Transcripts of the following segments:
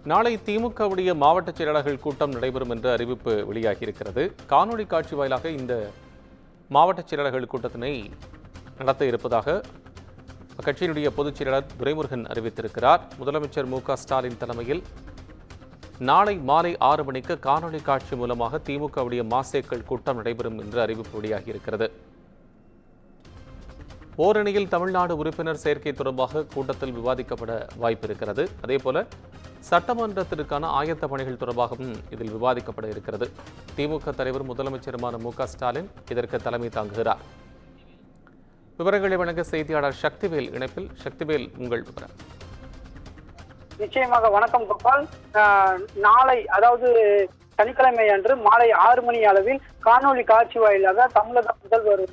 நாளை திமுகவுடைய மாவட்ட செயலாளர்கள் கூட்டம் நடைபெறும் என்ற அறிவிப்பு வெளியாகியிருக்கிறது. காணொலி காட்சி வாயிலாக இந்த மாவட்ட செயலாளர்கள் கூட்டத்தினை நடத்த இருப்பதாக அக்கட்சியினுடைய பொதுச் செயலாளர் துரைமுருகன் அறிவித்திருக்கிறார். முதலமைச்சர் மு.க.ஸ்டாலின் தலைமையில் நாளை மாலை 6 மணிக்கு காணொலி காட்சி மூலமாக திமுகவுடைய மாசேக்கள் கூட்டம் நடைபெறும் என்று அறிவிப்பு வெளியாகியிருக்கிறது. ஓரணியில் தமிழ்நாடு உறுப்பினர் சேர்க்கை தொடர்பாக கூட்டத்தில் விவாதிக்கப்பட வாய்ப்பு இருக்கிறது. அதேபோல சட்டமன்றத்திற்கான ஆயத்த பணிகள் தொடர்பாகவும் இதில் விவாதிக்கப்பட இருக்கிறது. திமுக தலைவர் முதலமைச்சருமான மு.க.ஸ்டாலின் இதற்கு தலைமை தாங்குகிறார். விவரங்களை வழங்க செய்தியாளர் சக்திவேல் இணைப்பில். சக்திவேல், உங்கள் விவரம். நிச்சயமாக. வணக்கம் கோபால். நாளை, அதாவது சனிக்கிழமை அன்று மாலை 6 மணி அளவில் காணொலி காட்சி வாயிலாக தமிழக முதல்வர்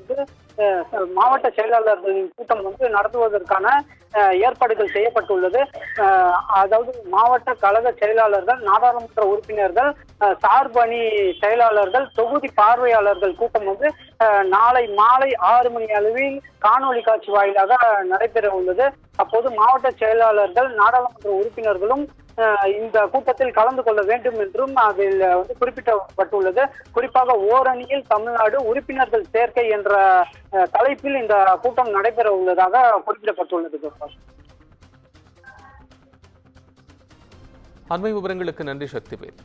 மாவட்ட செயலாளர்களின் கூட்டம் நடத்துவதற்கான ஏற்பாடுகள் செய்யப்பட்டுள்ளது. அதாவது மாவட்ட கழக செயலாளர்கள், நாடாளுமன்ற உறுப்பினர்கள், சார்பணி செயலாளர்கள், தொகுதி பார்வையாளர்கள் கூட்டம் நாளை மாலை 6 மணி அளவில் காணொலி காட்சி வாயிலாக நடைபெற உள்ளது. அப்போது மாவட்ட செயலாளர்கள், நாடாளுமன்ற உறுப்பினர்களும் இந்த கூட்டத்தில் கலந்து கொள்ள வேண்டும் என்றும் அதில் குறிப்பிடப்பட்டுள்ளது. குறிப்பாக ஓரணியில் தமிழ்நாடு உறுப்பினர்கள் சேர்க்கை என்ற தலைப்பில் இந்த கூட்டம் நடைபெற உள்ளதாக குறிப்பிடப்பட்டுள்ளது. அண்மை விவரங்களுக்கு நன்றி சக்திவேல்.